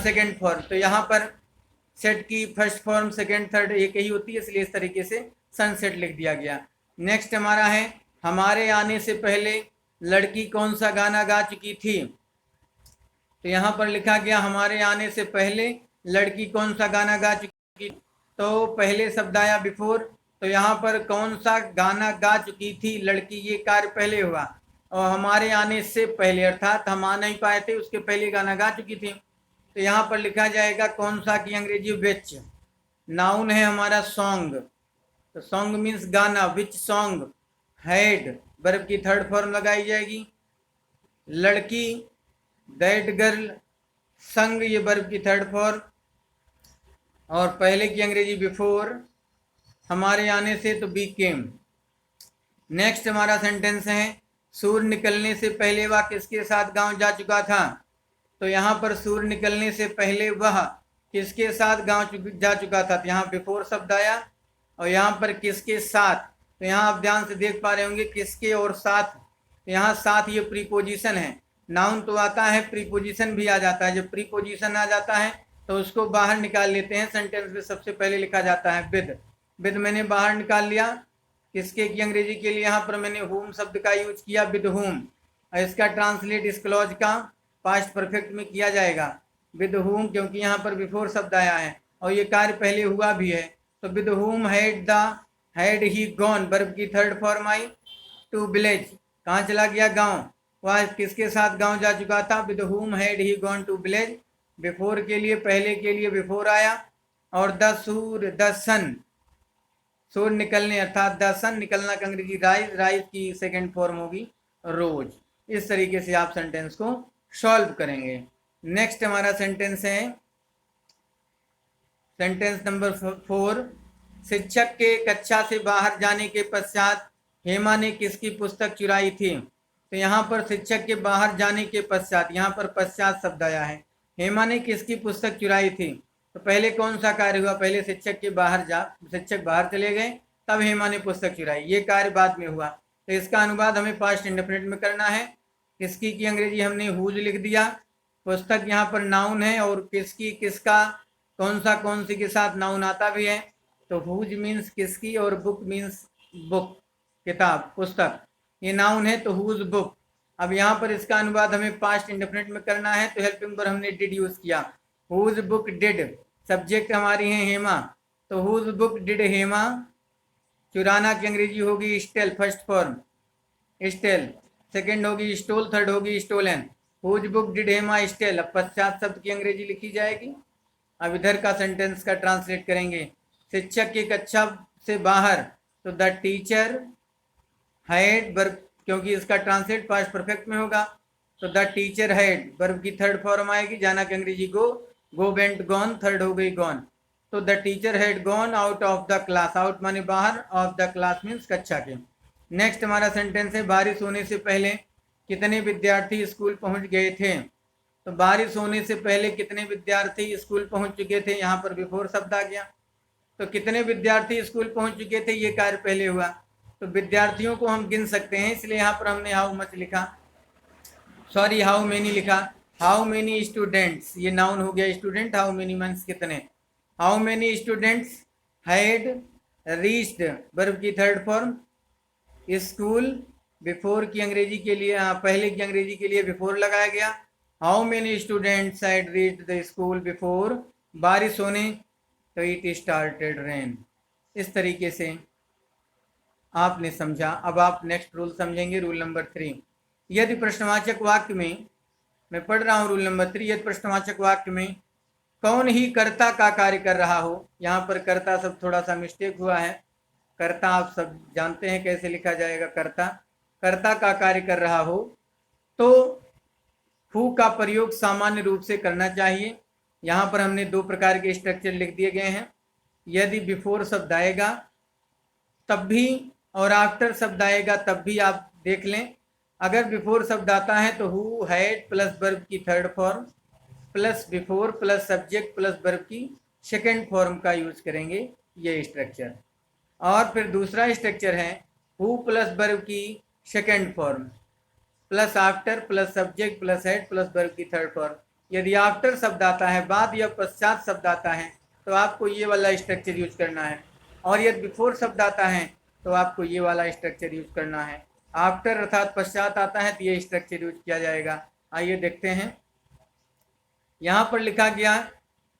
सेकेंड फॉर्म। तो यहाँ पर सेट की फर्स्ट फॉर्म, सेकेंड, थर्ड एक ही होती है, इसलिए इस तरीके से सनसेट लिख दिया गया। नेक्स्ट हमारा है, हमारे आने से पहले लड़की कौन सा गाना गा चुकी थी। तो यहाँ पर लिखा गया हमारे आने से पहले लड़की कौन सा गाना गा चुकी, तो पहले शब्द आया बिफोर, तो यहाँ पर कौन सा गाना गा चुकी थी लड़की, ये कार्य पहले हुआ, और हमारे आने से पहले अर्थात हम आ नहीं पाए थे उसके पहले गाना गा चुकी थी। तो यहाँ पर लिखा जाएगा कौन सा की अंग्रेजी विच, नाउन है हमारा सॉन्ग, तो सॉन्ग मीन्स गाना, विच सॉन्ग, हैड वर्ब की थर्ड फॉर्म लगाई जाएगी, लड़की दैट गर्ल, संग ये वर्ब की थर्ड फॉर्म, और पहले की अंग्रेजी बिफोर, हमारे आने से तो बीकेम। नेक्स्ट हमारा सेंटेंस है, सूर्य निकलने से पहले वह किसके साथ गांव जा चुका था। तो यहाँ पर सूर्य निकलने से पहले वह किसके साथ गांव जा चुका था, तो यहाँ बिफोर शब्द आया, और यहाँ पर किसके साथ, तो यहाँ आप ध्यान से देख पा रहे होंगे किसके और साथ, तो यहाँ साथ ये प्रीपोजिशन है, नाउन तो आता है, प्रीपोजिशन भी आ जाता है। जब प्रीपोजिशन आ जाता है तो उसको बाहर निकाल लेते हैं, सेंटेंस में सबसे पहले लिखा जाता है विद। विद मैंने बाहर निकाल लिया, किसके की अंग्रेजी के लिए यहाँ पर मैंने होम शब्द का यूज किया, विद होम, और इसका ट्रांसलेट इस क्लॉज का पास्ट परफेक्ट में किया जाएगा विद होम, क्योंकि यहाँ पर बिफोर शब्द आया है और ये कार्य पहले हुआ भी है। तो with home had he gone, verb की थर्ड फॉर्म आई, टू विलेज, कहाँ चला गया, गांव, वह किसके साथ गांव जा चुका था, with home had he gone to village. Before के लिए, पहले के लिए बिफोर आया, और द सूर द सन, सूर्य निकलने अर्थात द सन निकलना का अंग्रेजी राइज, राइज की सेकंड फॉर्म होगी रोज। इस तरीके से आप सेंटेंस को सॉल्व करेंगे। नेक्स्ट हमारा सेंटेंस है सेंटेंस नंबर 4। शिक्षक के कक्षा से बाहर जाने के पश्चात हेमा ने किसकी पुस्तक चुराई थी? तो यहाँ पर शिक्षक के बाहर जाने के पश्चात, यहाँ पर पश्चात शब्द आया है। हेमा ने किसकी पुस्तक चुराई थी? तो पहले कौन सा कार्य हुआ? पहले शिक्षक बाहर चले गए, तब हेमा ने पुस्तक चुराई, ये कार्य बाद में हुआ। तो इसका अनुवाद हमें पास्ट इंडेफिनिट में करना है। किसकी की अंग्रेजी हमने हुज लिख दिया। पुस्तक यहाँ पर नाउन है और किसकी किसका कौन सी के साथ नाउन आता भी है। तो हुज मीन्स किसकी और बुक मीन्स बुक, किताब पुस्तक, ये नाउन है तो हुज बुक। अब यहाँ पर इसका अनुवाद हमें पास्ट इंडेफिनिट में करना है, तो हेल्पिंग वर्ब हमने डिड यूज किया। हुज बुक डिड, सब्जेक्ट हमारी है हेमा, तो हुज बुक डिड हेमा चुराना की अंग्रेजी होगी steal, first form steal, second होगी स्टोल, थर्ड होगी stolen. Whose book did Hema steal, अब पश्चात शब्द की अंग्रेजी लिखी जाएगी। अब इधर का सेंटेंस का ट्रांसलेट करेंगे। शिक्षक की कक्षा से बाहर, तो द टीचर हैड वर्ब, क्योंकि इसका ट्रांसलेट पास्ट परफेक्ट में होगा, तो द टीचर हैड वर्ब की थर्ड फॉर्म आएगी। जाना की अंग्रेजी गो, गो वेंट गॉन, थर्ड हो गई गॉन। तो the teacher had gone out of the class, out माने बाहर, ऑफ द क्लास मीन्स कक्षा के। नेक्स्ट हमारा सेंटेंस है बारिश होने से पहले कितने विद्यार्थी स्कूल पहुंच गए थे? तो बारिश होने से पहले कितने विद्यार्थी स्कूल पहुंच चुके थे, यहाँ पर बिफोर शब्द आ गया। तो कितने विद्यार्थी स्कूल पहुंच चुके थे, ये कार्य पहले हुआ। तो विद्यार्थियों को हम गिन सकते हैं, इसलिए यहाँ पर हमने हाउ मच लिखा, सॉरी हाउ मेनी लिखा। हाउ मेनी स्टूडेंट्स, ये नाउन हो गया स्टूडेंट, हाउ मेनी मीन्स कितने। How many students had reached verb की थर्ड फॉर्म स्कूल, बिफोर की अंग्रेजी के लिए पहले की अंग्रेजी के लिए बिफोर लगाया गया। How many students had reached the school before, बारिश होने, तो इट स्टार्टेड रेन। इस तरीके से आपने समझा। अब आप नेक्स्ट रूल समझेंगे, रूल नंबर 3। यदि प्रश्नवाचक वाक्य में, मैं पढ़ रहा हूँ रूल नंबर 3, यदि प्रश्नवाचक वाक्य में कौन ही कर्ता का कार्य कर रहा हो, यहाँ पर कर्ता सब थोड़ा सा मिस्टेक हुआ है। कर्ता आप सब जानते हैं कैसे लिखा जाएगा, कर्ता, कर्ता का कार्य कर रहा हो, तो हु का प्रयोग सामान्य रूप से करना चाहिए। यहाँ पर हमने 2 प्रकार के स्ट्रक्चर लिख दिए गए हैं। यदि बिफोर शब्द आएगा तब भी और आफ्टर शब्द आएगा तब भी आप देख लें। अगर बिफोर शब्द आता है तो हु हैड प्लस वर्ब की third form plus before plus subject plus verb की सेकेंड फॉर्म का यूज करेंगे, ये स्ट्रक्चर। और फिर दूसरा स्ट्रक्चर है हु प्लस वर्ब की second form plus after plus subject plus head plus verb की थर्ड फॉर्म। यदि आफ्टर शब्द आता है, बाद या पश्चात शब्द आता है, तो आपको ये वाला स्ट्रक्चर यूज करना है। और यदि बिफोर शब्द आता है तो आपको ये वाला स्ट्रक्चर यूज करना है। आफ्टर अर्थात पश्चात आता है तो ये स्ट्रक्चर यूज किया जाएगा। आइए देखते हैं। यहाँ पर लिखा गया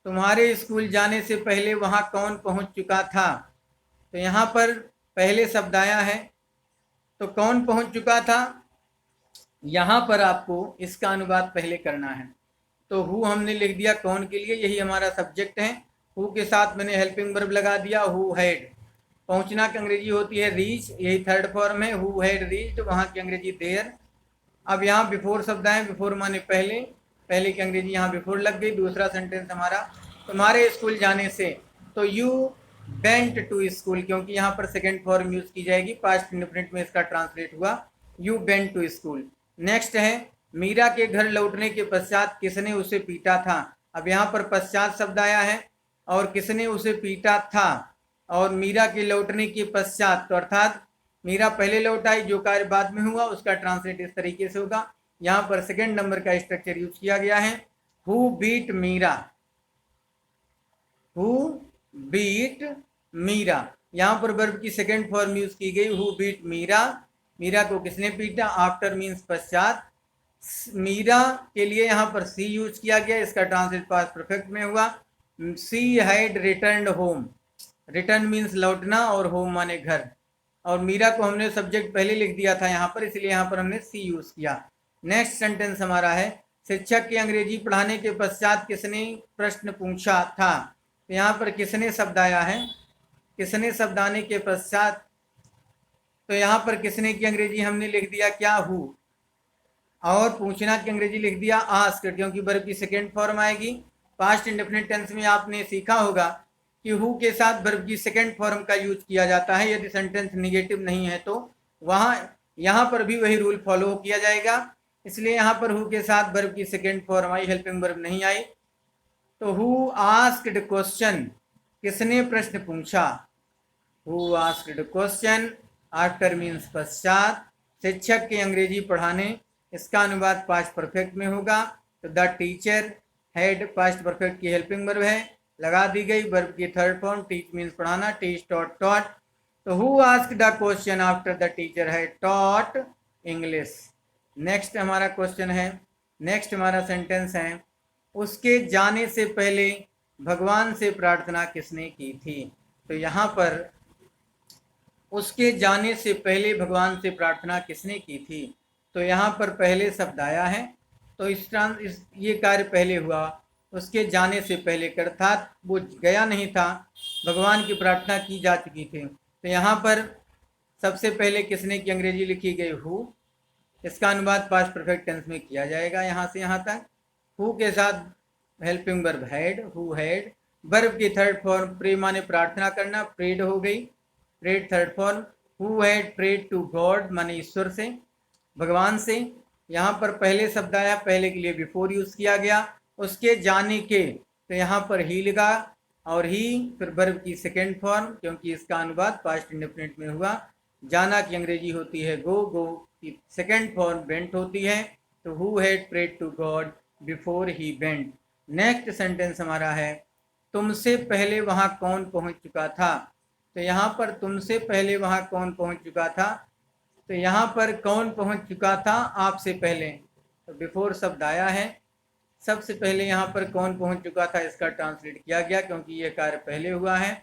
तुम्हारे स्कूल जाने से पहले वहाँ कौन पहुँच चुका था। तो यहाँ पर पहले शब्द आया है, तो कौन पहुँच चुका था, यहाँ पर आपको इसका अनुवाद पहले करना है। तो हु हमने लिख दिया कौन के लिए, यही हमारा सब्जेक्ट है। हु के साथ मैंने हेल्पिंग वर्ब लगा दिया हु हैड। पहुंचना की अंग्रेजी होती है रीच, यही थर्ड फॉर्म है, हु हैड रीच्ड, वहाँ की अंग्रेजी देयर। अब यहाँ बिफोर शब्द आए, बिफोर माने पहले, पहले की अंग्रेजी यहाँ बिफोर लग गई। दूसरा सेंटेंस हमारा तुम्हारे स्कूल जाने से, तो यू वेंट टू स्कूल, क्योंकि यहाँ पर सेकेंड फॉर्म यूज की जाएगी, पास्ट इंडेफिनिट में इसका ट्रांसलेट हुआ you went to school. Next है मीरा के घर लौटने के पश्चात किसने उसे पीटा था। अब यहाँ पर पश्चात शब्द आया है और किसने उसे पीटा था, और मीरा के लौटने के पश्चात, तो अर्थात मीरा पहले लौट आई, जो कार्य बाद में हुआ उसका ट्रांसलेट इस तरीके से होगा। यहाँ पर सेकेंड नंबर का स्ट्रक्चर यूज किया गया है, who beat Meera, who beat Meera. यहाँ पर वर्ब की सेकेंड फॉर्म यूज की गई, हु बीट मीरा, मीरा को किसने पीटा, आफ्टर मीन्स पश्चात। मीरा के लिए यहाँ पर सी यूज किया गया, इसका ट्रांसलेट पास्ट परफेक्ट में हुआ, she had returned home, return means लौटना और होम माने घर। और मीरा को हमने सब्जेक्ट पहले लिख दिया था यहाँ पर, इसलिए यहाँ पर हमने सी यूज किया। नेक्स्ट सेंटेंस हमारा है शिक्षक की अंग्रेजी पढ़ाने के पश्चात किसने प्रश्न पूछा था। तो यहाँ पर किसने शब्द आया है, किसने शब्द आने के पश्चात तो यहाँ पर किसने की अंग्रेजी हमने लिख दिया क्या, हु, और पूछना की अंग्रेजी लिख दिया आस्क, क्योंकि वर्ब की सेकेंड फॉर्म आएगी। पास्ट इंडेफिनिट टेंस में आपने सीखा होगा कि हु के साथ वर्ब की सेकेंड फॉर्म का यूज किया जाता है यदि सेंटेंस निगेटिव नहीं है तो। वहाँ यहाँ पर भी वही रूल फॉलो किया जाएगा, इसलिए यहाँ पर हु के साथ वर्ब की second form I, helping verb नहीं आई। तो हु आस्क्ड क्वेश्चन, किसने प्रश्न पूछा, who asked question, after means पश्चात, शिक्षक के अंग्रेजी पढ़ाने, इसका अनुवाद पास्ट परफेक्ट में होगा। तो the teacher head past perfect की हेल्पिंग वर्ब है, लगा दी गई वर्ब की थर्ड फॉर्म, टीच मीन्स पढ़ाना, टीच टॉट टॉट। तो who asked the question after the teacher had taught English. Next हमारा क्वेश्चन है, नेक्स्ट हमारा सेंटेंस है, उसके जाने से पहले भगवान से प्रार्थना किसने की थी। तो यहाँ पर उसके जाने से पहले भगवान से प्रार्थना किसने की थी, तो यहाँ पर पहले शब्द आया है, तो ये कार्य पहले हुआ, उसके जाने से पहले, अर्थात वो गया नहीं था, भगवान की प्रार्थना की जा चुकी थी। तो यहाँ पर सबसे पहले किसने की अंग्रेजी लिखी गई हु, इसका अनुवाद पास्ट परफेक्ट टेंस में किया जाएगा यहाँ से यहाँ तक। हु के साथ helping verb had, who had, verb की थर्ड फॉर्म प्रे माने प्रार्थना करना, प्रेड हो गई, prayed third form. Who had prayed to God माने ईश्वर से, भगवान से। यहाँ पर पहले शब्द आया, पहले के लिए बिफोर यूज किया गया, उसके जाने के, तो यहाँ पर ही लगा, और ही फिर वर्ब की सेकेंड फॉर्म, क्योंकि इसका अनुवाद पास्ट इंडेफिनिट में हुआ। जाना की अंग्रेजी होती है गो, गो की सेकेंड फॉर्म वेंट होती है। तो who had prayed to God before he went. Next sentence हमारा है, तुमसे पहले वहाँ कौन पहुँच चुका था। तो यहाँ पर तुमसे पहले वहाँ कौन पहुँच चुका था, तो यहाँ पर कौन पहुँच चुका था आपसे पहले, तो बिफोर शब्द आया है, सबसे पहले यहाँ पर कौन पहुँच चुका था इसका ट्रांसलेट किया गया, क्योंकि ये कार्य पहले हुआ है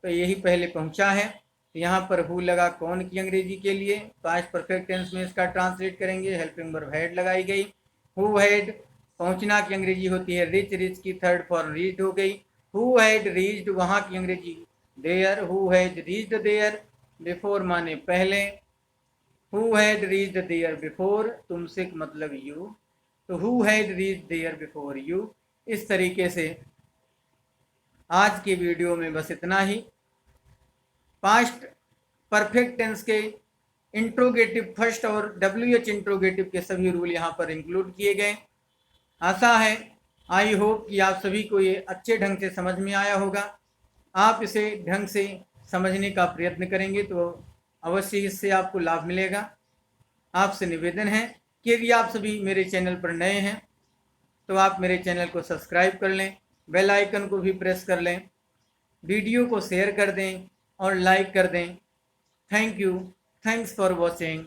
तो यही पहले पहुँचा है। तो यहाँ पर हु लगा कौन की अंग्रेजी के लिए, पास्ट परफेक्ट टेंस में इसका ट्रांसलेट करेंगे, हेल्पिंग वर्ब हैड लगाई गई। हु हैड पहुँचना की अंग्रेजी होती है रिच, रिच की थर्ड फॉर्म रीच्ड हो गई। हु हैड रीच्ड वहाँ की अंग्रेजी there, who had reached there, before माने पहले, Who had reached there before, तुमसे मतलब you, तो who had reached there before you। इस तरीके से आज के वीडियो में बस इतना ही। पास्ट परफेक्ट टेंस के इंट्रोगेटिव फर्स्ट और WH इंट्रोगेटिव के सभी रूल यहाँ पर इंक्लूड किए गए। आशा है, आई होप कि आप सभी को ये अच्छे ढंग से समझ में आया होगा। आप इसे ढंग से समझने का प्रयत्न करेंगे तो अवश्य इससे आपको लाभ मिलेगा। आपसे निवेदन है कि यदि आप सभी मेरे चैनल पर नए हैं तो आप मेरे चैनल को सब्सक्राइब कर लें, बेल आइकन को भी प्रेस कर लें, वीडियो को शेयर कर दें और लाइक कर दें। Thank you, thanks for watching.